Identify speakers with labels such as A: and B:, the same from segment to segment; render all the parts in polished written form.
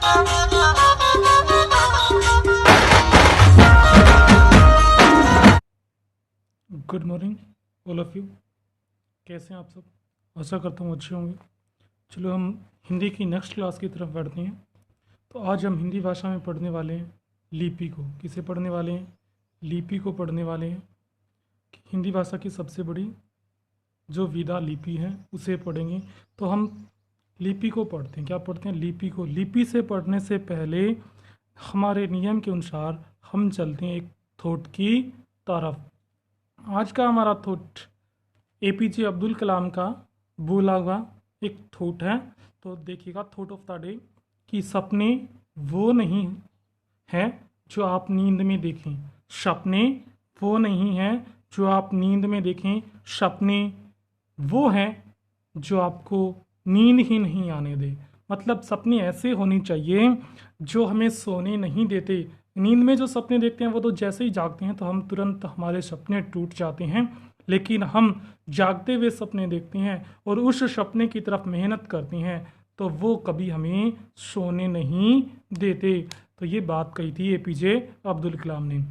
A: Good morning all of you. कैसे हैं आप सब? आशा करता हूँ अच्छे होंगे। चलो हम हिंदी की नेक्स्ट क्लास की तरफ बढ़ते हैं। तो आज हम हिंदी भाषा में पढ़ने वाले हैं लिपि को। किसे पढ़ने वाले हैं? लिपि को पढ़ने वाले हैं। हिंदी भाषा की सबसे बड़ी जो विधा लिपि है उसे पढ़ेंगे। तो हम लिपि को पढ़ते हैं। क्या पढ़ते हैं? लिपि को। लिपि से पढ़ने से पहले हमारे नियम के अनुसार हम चलते हैं एक थॉट की तरफ। आज का हमारा थॉट एपीजे अब्दुल कलाम का बोला हुआ एक थॉट है। तो देखिएगा, थॉट ऑफ द डे कि सपने वो नहीं है जो आप नींद में देखें। सपने वो नहीं है जो आप नींद में देखें। सपने वो हैं जो आपको नींद ही नहीं आने दे। मतलब सपने ऐसे होने चाहिए जो हमें सोने नहीं देते। नींद में जो सपने देखते हैं वो तो जैसे ही जागते हैं तो हम तुरंत हमारे सपने टूट जाते हैं, लेकिन हम जागते हुए सपने देखते हैं और उस सपने की तरफ मेहनत करते हैं तो वो कभी हमें सोने नहीं देते। तो ये बात कही थी एपीजे अब्दुल कलाम ने।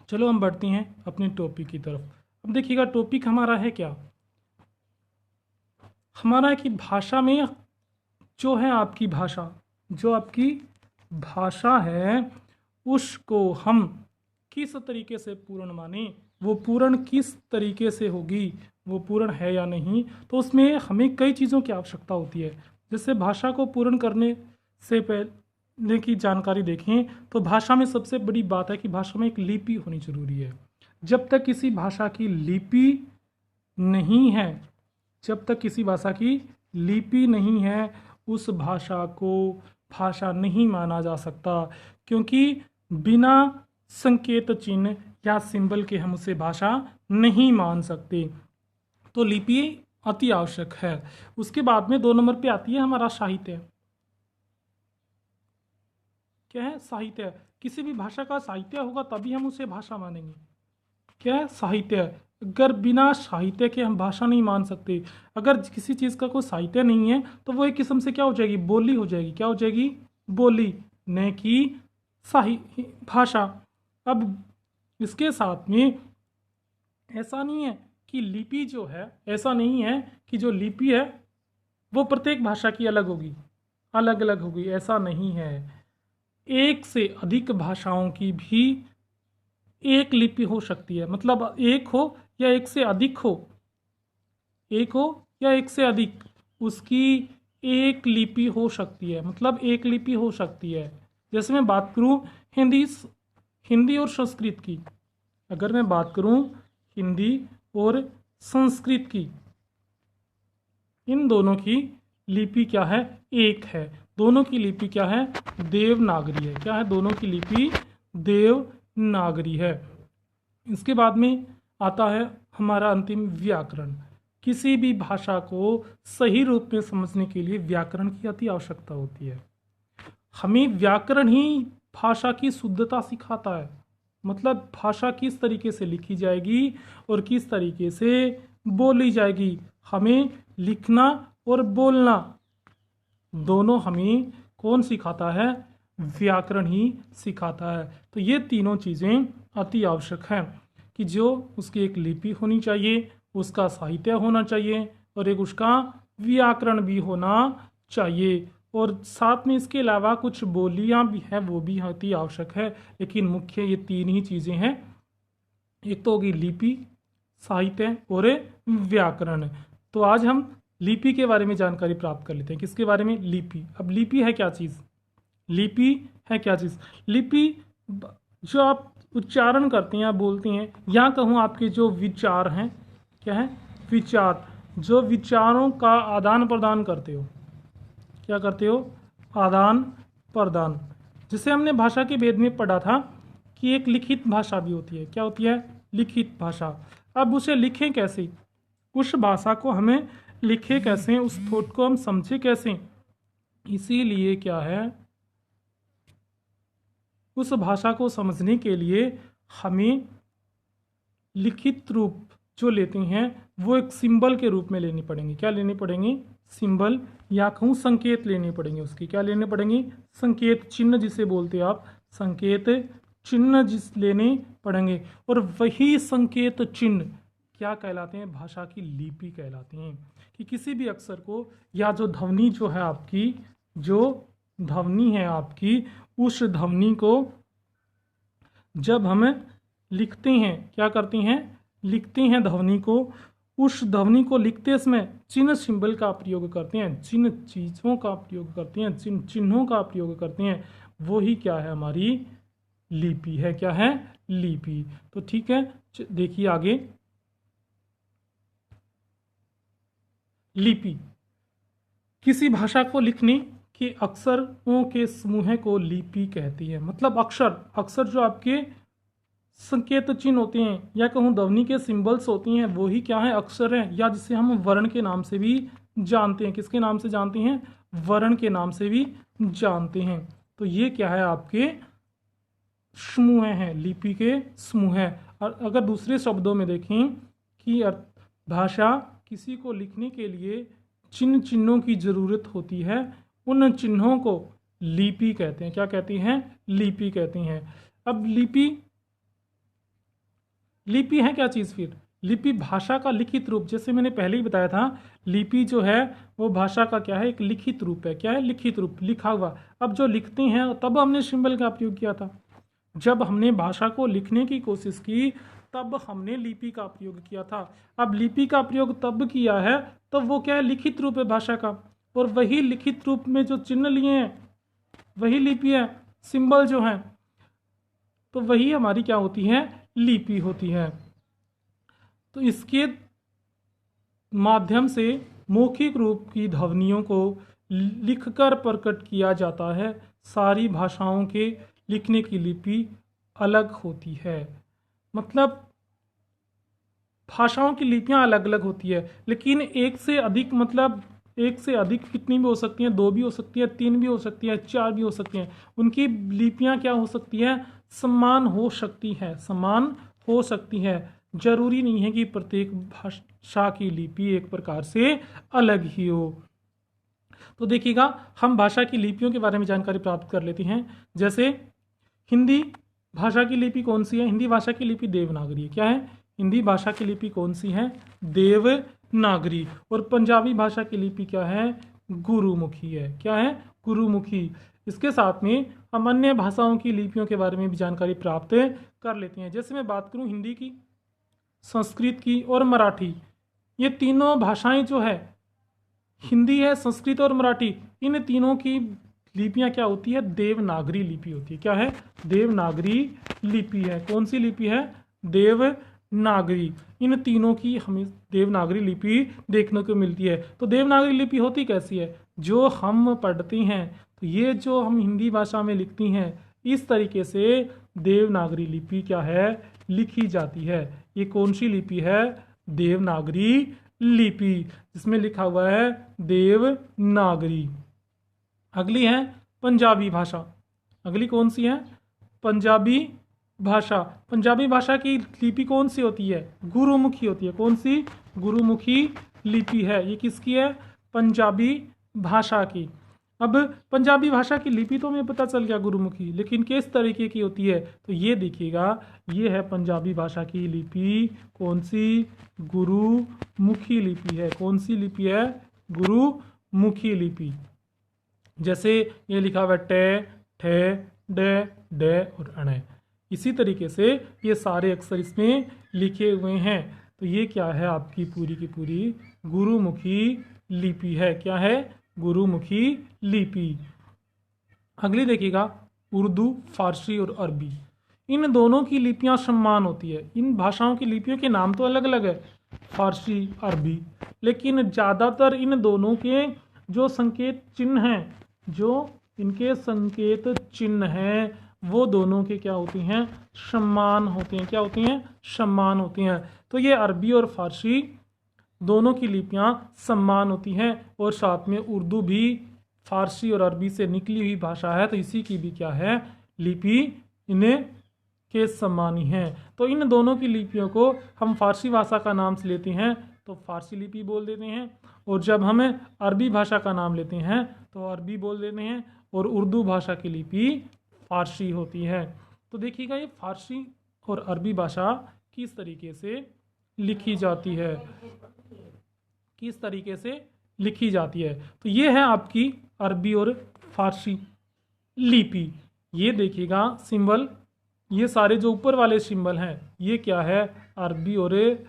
A: चलो हम बढ़ते हैं अपने टॉपिक की तरफ। अब देखिएगा, टॉपिक हमारा है क्या? हमारा है कि भाषा में जो है आपकी भाषा, जो आपकी भाषा है उसको हम किस तरीके से पूर्ण माने। वो पूर्ण किस तरीके से होगी, वो पूर्ण है या नहीं। तो उसमें हमें कई चीज़ों की आवश्यकता होती है। जैसे भाषा को पूर्ण करने से पहले की जानकारी देखें तो भाषा में सबसे बड़ी बात है कि भाषा में एक लिपि होनी जरूरी है। जब तक किसी भाषा की लिपि नहीं है, जब तक किसी भाषा की लिपि नहीं है उस भाषा को भाषा नहीं माना जा सकता, क्योंकि बिना संकेत चिन्ह या सिंबल के हम उसे भाषा नहीं मान सकते। तो लिपि अति आवश्यक है। उसके बाद में 2 नंबर पे आती है हमारा साहित्य। क्या है? साहित्य। किसी भी भाषा का साहित्य होगा तभी हम उसे भाषा मानेंगे। क्या है? साहित्य। अगर बिना साहित्य के हम भाषा नहीं मान सकते। अगर किसी चीज़ का कोई साहित्य नहीं है तो वो एक किस्म से क्या हो जाएगी? बोली हो जाएगी। क्या हो जाएगी? बोली, न कि भाषा। अब इसके साथ में ऐसा नहीं है कि लिपि जो है, ऐसा नहीं है कि जो लिपि है वो प्रत्येक भाषा की अलग होगी, अलग अलग होगी। ऐसा नहीं है। एक से अधिक भाषाओं की भी एक लिपि हो सकती है। मतलब एक हो या एक से अधिक हो, एक हो या एक से अधिक, उसकी एक लिपि हो सकती है। मतलब एक लिपि हो सकती है। जैसे मैं बात करूं हिंदी और संस्कृत की, अगर मैं बात करूं हिंदी और संस्कृत की, इन दोनों की लिपि क्या है? एक है। दोनों की लिपि क्या है? देवनागरी है। क्या है? दोनों की लिपि देवनागरी है। इसके बाद में आता है हमारा अंतिम व्याकरण। किसी भी भाषा को सही रूप में समझने के लिए व्याकरण की अति आवश्यकता होती है। हमें व्याकरण ही भाषा की शुद्धता सिखाता है। मतलब भाषा किस तरीके से लिखी जाएगी और किस तरीके से बोली जाएगी। हमें लिखना और बोलना दोनों हमें कौन सिखाता है? व्याकरण ही सिखाता है। तो ये तीनों चीज़ें अति आवश्यक हैं कि जो उसकी एक लिपि होनी चाहिए, उसका साहित्य होना चाहिए और एक उसका व्याकरण भी होना चाहिए। और साथ में इसके अलावा कुछ बोलियां भी हैं, वो भी अति आवश्यक है। लेकिन मुख्य ये 3 ही चीज़ें हैं। एक तो होगी लिपि, साहित्य और व्याकरण। तो आज हम लिपि के बारे में जानकारी प्राप्त कर लेते हैं। किसके बारे में? लिपि। अब लिपि है क्या चीज़? लिपि है क्या चीज़? लिपि जो आप उच्चारण करते हैं, आप बोलते हैं, या कहूँ आपके जो विचार हैं, क्या है? विचार। जो विचारों का आदान प्रदान करते हो, क्या करते हो? आदान प्रदान। जिसे हमने भाषा के भेद में पढ़ा था कि एक लिखित भाषा भी होती है। क्या होती है? लिखित भाषा। अब उसे लिखें कैसे? उस भाषा को हमें लिखे कैसे? उस थॉट को हम समझे कैसे? इसीलिए क्या है, उस भाषा को समझने के लिए हमें लिखित रूप जो लेते हैं वो एक सिंबल के रूप में लेनी पड़ेंगी। क्या लेनी पड़ेंगी? सिंबल, या कहूँ संकेत लेने पड़ेंगे उसकी। क्या लेने पड़ेंगी? संकेत, चिन्ह जिसे बोलते हैं आप, संकेत चिन्ह जिस लेने पड़ेंगे। और वही संकेत चिन्ह क्या कहलाते हैं? भाषा की लिपि कहलाते हैं। कि किसी भी अक्षर को, या जो ध्वनि जो है आपकी, जो ध्वनि है आपकी, उस ध्वनि को जब हम लिखते हैं, क्या करते हैं? लिखते हैं ध्वनि को। उस ध्वनि को लिखते समय चिन्ह सिंबल का प्रयोग करते हैं, जिन चीज़ों का प्रयोग करते हैं, जिन चिन्हों का प्रयोग करते हैं, वही क्या है? हमारी लिपि है। क्या है? लिपि। तो ठीक है, देखिए आगे। लिपि किसी भाषा को लिखने के अक्षरों के समूह को लिपि कहती है। मतलब अक्षर जो आपके संकेत चिन्ह होते हैं, या कहूँ ध्वनि के सिंबल्स होती हैं, वो ही क्या है? अक्षर हैं, या जिसे हम वर्ण के नाम से भी जानते हैं। किसके नाम से जानते हैं? वर्ण के नाम से भी जानते हैं। तो ये क्या है? आपके समूह हैं, लिपि के समूह हैं। और अगर दूसरे शब्दों में देखें कि भाषा किसी को लिखने के लिए जिन चिन्हों की जरूरत होती है, उन चिन्हों को लिपि कहते हैं। क्या कहती हैं? लिपि कहती हैं। अब लिपि है क्या चीज़? फिर लिपि भाषा का लिखित रूप, जैसे मैंने पहले ही बताया था, लिपि जो है वो भाषा का क्या है? एक लिखित रूप है। क्या है? लिखित रूप, लिखा हुआ। अब जो लिखते हैं, तब हमने सिंबल का प्रयोग किया था। जब हमने भाषा को लिखने की कोशिश की, तब हमने लिपि का प्रयोग किया था। अब लिपि का प्रयोग तब किया है, तब वो क्या है? लिखित रूप है भाषा का। और वही लिखित रूप में जो चिन्ह लिए हैं, वही लिपि है, सिंबल जो है, तो वही हमारी क्या होती है? लिपि होती है। तो इसके माध्यम से मौखिक रूप की ध्वनियों को लिखकर प्रकट किया जाता है। सारी भाषाओं के लिखने की लिपि अलग होती है। मतलब भाषाओं की लिपियां अलग अलग होती है, लेकिन एक से अधिक, मतलब एक से अधिक कितनी भी हो सकती हैं? 2 भी हो सकती है, 3 भी हो सकती है, 4 भी हो सकती हैं। उनकी लिपियां क्या हो सकती है? समान हो सकती है, समान हो सकती है। जरूरी नहीं है कि प्रत्येक भाषा की लिपि एक प्रकार से अलग ही हो। तो देखिएगा, हम भाषा की लिपियों के बारे में जानकारी प्राप्त कर लेते हैं। जैसे हिंदी भाषा की लिपि कौन सी है? हिंदी भाषा की लिपि देवनागरी है। क्या है? हिंदी भाषा की लिपि कौन सी है? देवनागरी। और पंजाबी भाषा की लिपि क्या है? गुरुमुखी है। क्या है? गुरुमुखी। इसके साथ में हम अन्य भाषाओं की लिपियों के बारे में भी जानकारी प्राप्त कर लेते हैं। जैसे मैं बात करूं हिंदी की, संस्कृत की और मराठी, ये तीनों भाषाएं जो है, हिंदी है, संस्कृत और मराठी, इन तीनों की लिपियां क्या होती है? देवनागरी लिपि होती है। क्या है? देवनागरी लिपि है। कौन सी लिपि है? देवनागरी। इन तीनों की हमें देवनागरी लिपि देखने को मिलती है। तो देवनागरी लिपि होती कैसी है? जो हम पढ़ते हैं, तो ये जो हम हिंदी भाषा में लिखती हैं, इस तरीके से देवनागरी लिपि क्या है? लिखी जाती है। ये कौन सी लिपि है? देवनागरी लिपि, जिसमें लिखा हुआ है देवनागरी। अगली है पंजाबी भाषा। अगली कौन सी है? पंजाबी भाषा। पंजाबी भाषा की लिपि कौन सी होती है? गुरुमुखी होती है। कौन सी? गुरुमुखी लिपि है। ये किसकी है? पंजाबी भाषा की। अब पंजाबी भाषा की लिपि तो हमें पता चल गया गुरुमुखी, लेकिन किस तरीके की होती है? तो ये देखिएगा, ये है पंजाबी भाषा की लिपि। कौन सी? गुरुमुखी लिपि है। कौन सी लिपि है? गुरुमुखी लिपि। जैसे ये लिखा हुआ टे, ठे, डे, डे और अणे, इसी तरीके से ये सारे अक्षर इसमें लिखे हुए हैं। तो ये क्या है? आपकी पूरी की पूरी गुरुमुखी लिपि है। क्या है? गुरुमुखी लिपि। अगली देखिएगा, उर्दू, फारसी और अरबी। इन दोनों की लिपियां समान होती है। इन भाषाओं की लिपियों के नाम तो अलग अलग है, फारसी, अरबी, लेकिन ज़्यादातर इन दोनों के जो संकेत चिन्ह हैं, जो इनके संकेत चिन्ह हैं, वो दोनों के क्या होती हैं? समान होते हैं। क्या होती हैं? समान होती हैं। तो ये अरबी और फारसी दोनों की लिपियां समान होती हैं। और साथ में उर्दू भी फारसी और अरबी से निकली हुई भाषा है, तो इसी की भी क्या है? लिपि इन्हें के समानी हैं। तो इन दोनों की लिपियों को हम फारसी भाषा का नाम से लेते हैं तो फारसी लिपि बोल देते हैं, और जब हम अरबी भाषा का नाम लेते हैं तो अरबी बोल देते हैं, और उर्दू भाषा की लिपि फारसी होती है। तो देखिएगा ये फारसी और अरबी भाषा किस तरीके से लिखी जाती है, किस तरीके से लिखी जाती है। तो ये है आपकी अरबी और फारसी लिपि। ये देखिएगा सिंबल, ये सारे जो ऊपर वाले सिंबल हैं ये क्या है, अरबी और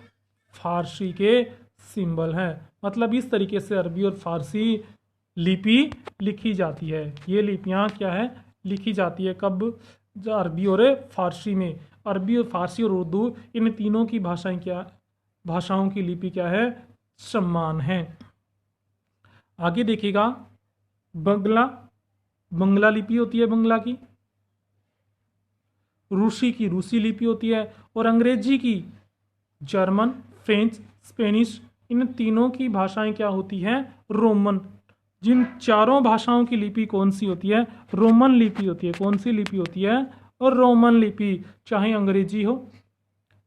A: फारसी के सिंबल हैं। मतलब इस तरीके से अरबी और फारसी लिपि लिखी जाती है। ये लिपियाँ क्या है, लिखी जाती है कब, जो अरबी और फारसी में। अरबी और फारसी और उर्दू इन तीनों की भाषाओं की लिपि क्या है, समान है। आगे देखिएगा बंगला लिपि होती है बंगला की, रूसी की रूसी लिपि होती है, और अंग्रेजी की जर्मन, फ्रेंच, स्पेनिश, इन तीनों की भाषाएं क्या होती हैं, रोमन। जिन चारों भाषाओं की लिपि कौन सी होती है, रोमन लिपि होती है। कौन सी लिपि होती है, और रोमन लिपि। चाहे अंग्रेजी हो,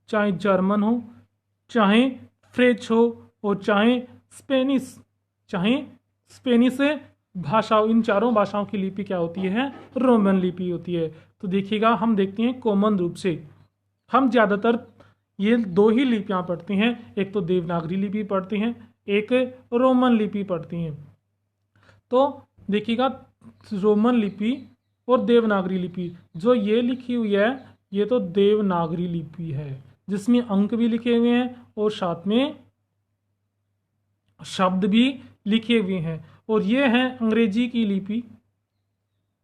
A: चाहे जर्मन हो, चाहे फ्रेंच हो, और चाहे स्पेनिश भाषा, इन चारों भाषाओं की लिपि क्या होती है, रोमन लिपि होती है। तो देखिएगा हम देखते हैं कॉमन रूप से हम ज़्यादातर ये दो ही लिपियाँ पढ़ते हैं, एक तो देवनागरी लिपि पढ़ते हैं, एक रोमन लिपि पढ़ते हैं। तो देखिएगा रोमन लिपि और देवनागरी लिपि जो ये लिखी हुई है, ये तो देवनागरी लिपि है जिसमें अंक भी लिखे हुए हैं और साथ में शब्द भी लिखे हुए हैं। और ये है अंग्रेजी की लिपि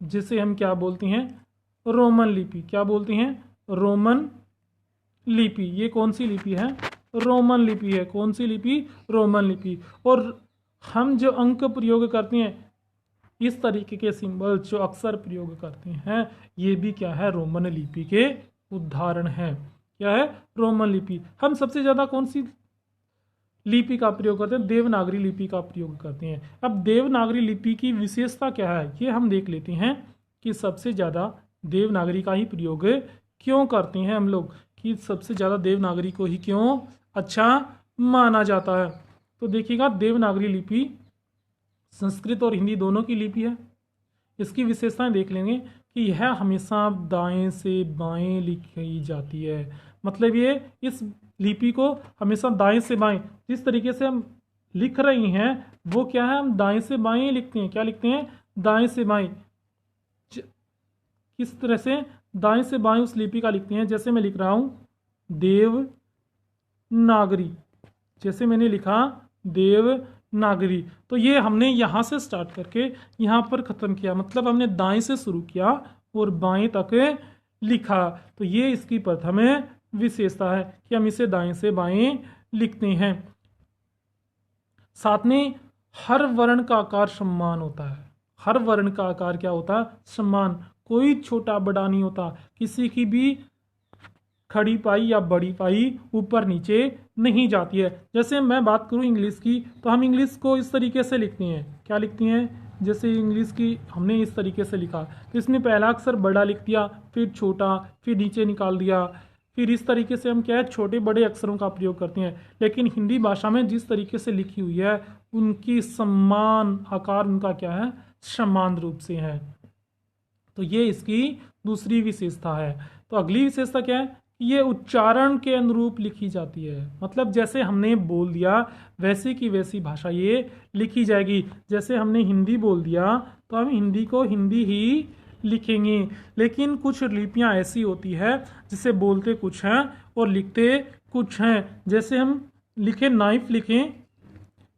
A: जिसे हम क्या बोलते हैं, रोमन लिपि। क्या बोलते हैं, रोमन लिपि। ये कौन सी लिपि है, रोमन लिपि है। कौन सी लिपि, रोमन लिपि। और हम जो अंक प्रयोग करते हैं, इस तरीके के सिंबल जो अक्सर प्रयोग करते हैं, ये भी क्या है, रोमन लिपि के उदाहरण हैं। क्या है, रोमन लिपि। हम सबसे ज़्यादा कौन सी लिपि का प्रयोग करते हैं, देवनागरी लिपि का प्रयोग करते हैं। अब देवनागरी लिपि की विशेषता क्या है, ये हम देख लेते हैं कि सबसे ज़्यादा देवनागरी का ही प्रयोग क्यों करते हैं हम लोग, कि सबसे ज़्यादा देवनागरी को ही क्यों अच्छा माना जाता है। तो देखिएगा देवनागरी लिपि संस्कृत और हिंदी दोनों की लिपि है। इसकी विशेषताएं देख लेंगे कि यह हमेशा दाएं से बाएं लिखी जाती है। मतलब ये इस लिपि को हमेशा दाएं से बाएं, जिस तरीके से हम लिख रहे हैं वो क्या है, हम दाएं से बाएं लिखते हैं। क्या लिखते हैं, दाएं से बाएं। किस तरह से, दाएं से बाएं उस लिपि का लिखते हैं। जैसे मैं लिख रहा हूं देवनागरी, जैसे मैंने लिखा देवनागरी, तो ये हमने यहाँ से स्टार्ट करके यहाँ पर ख़त्म किया। मतलब हमने दाएं से शुरू किया और बाएं तक लिखा। तो ये इसकी प्रथम विशेषता है कि हम इसे दाएं से बाएं लिखते हैं। साथ में हर वर्ण का आकार समान होता है। हर वर्ण का आकार क्या होता है, समान। कोई छोटा बड़ा नहीं होता। किसी की भी खड़ी पाई या बड़ी पाई ऊपर नीचे नहीं जाती है। जैसे मैं बात करूं इंग्लिश की, तो हम इंग्लिश को इस तरीके से लिखते हैं। क्या लिखते हैं, जैसे इंग्लिश की हमने इस तरीके से लिखा, तो इसमें पहला अक्षर बड़ा लिख दिया, फिर छोटा, फिर नीचे निकाल दिया, फिर इस तरीके से हम क्या है, छोटे बड़े अक्षरों का प्रयोग करते हैं। लेकिन हिंदी भाषा में जिस तरीके से लिखी हुई है, उनकी समान आकार उनका क्या है, समान रूप से है। तो ये इसकी दूसरी विशेषता है। तो अगली विशेषता क्या है, ये उच्चारण के अनुरूप लिखी जाती है। मतलब जैसे हमने बोल दिया वैसे की वैसी भाषा ये लिखी जाएगी। जैसे हमने हिंदी बोल दिया तो हम हिंदी को हिंदी ही लिखेंगे। लेकिन कुछ लिपियां ऐसी होती है जिसे बोलते कुछ हैं और लिखते कुछ हैं। जैसे हम लिखे नाइफ लिखें,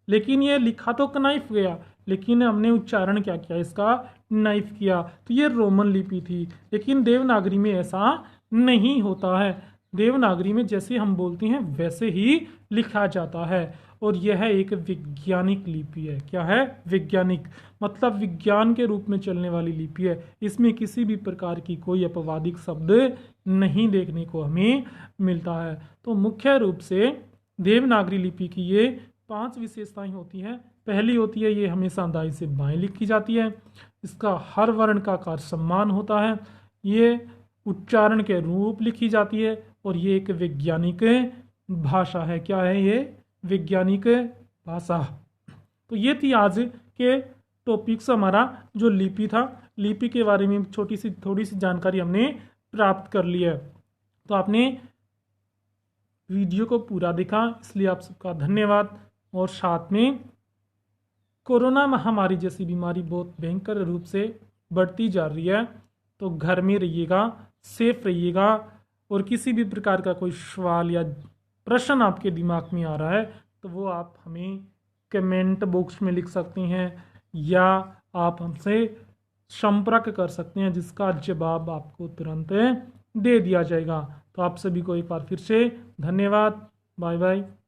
A: लेकिन ये लिखा तो कनाइफ गया, लेकिन हमने उच्चारण क्या किया, इसका नाइफ किया। तो ये रोमन लिपि थी। लेकिन देवनागरी में ऐसा नहीं होता है। देवनागरी में जैसे हम बोलते हैं वैसे ही लिखा जाता है। और यह एक वैज्ञानिक लिपि है। क्या है, वैज्ञानिक। मतलब विज्ञान के रूप में चलने वाली लिपि है। इसमें किसी भी प्रकार की कोई अपवादिक शब्द नहीं देखने को हमें मिलता है। तो मुख्य रूप से देवनागरी लिपि की ये 5 विशेषताएं होती हैं। पहली होती है, ये हमेशा दाएं से बाएं लिखी जाती है। इसका हर वर्ण का आकार समान होता है। ये उच्चारण के रूप लिखी जाती है और ये एक वैज्ञानिक भाषा है। क्या है ये? वैज्ञानिक भाषा। तो ये थी आज के टॉपिक्स हमारा जो लिपि था। लिपि के बारे में थोड़ी सी जानकारी हमने प्राप्त कर ली है। तो आपने वीडियो को पूरा देखा, इसलिए आप सबका धन्यवाद। और साथ में कोरोना महामारी जैसी बीमारी बहुत भयंकर रूप से बढ़ती जा रही है, तो घर में रहिएगा, सेफ रहिएगा। और किसी भी प्रकार का कोई सवाल या प्रश्न आपके दिमाग में आ रहा है तो वो आप हमें कमेंट बॉक्स में लिख सकते हैं या आप हमसे संपर्क कर सकते हैं, जिसका जवाब आपको तुरंत दे दिया जाएगा। तो आप सभी को एक बार फिर से धन्यवाद। Bye bye.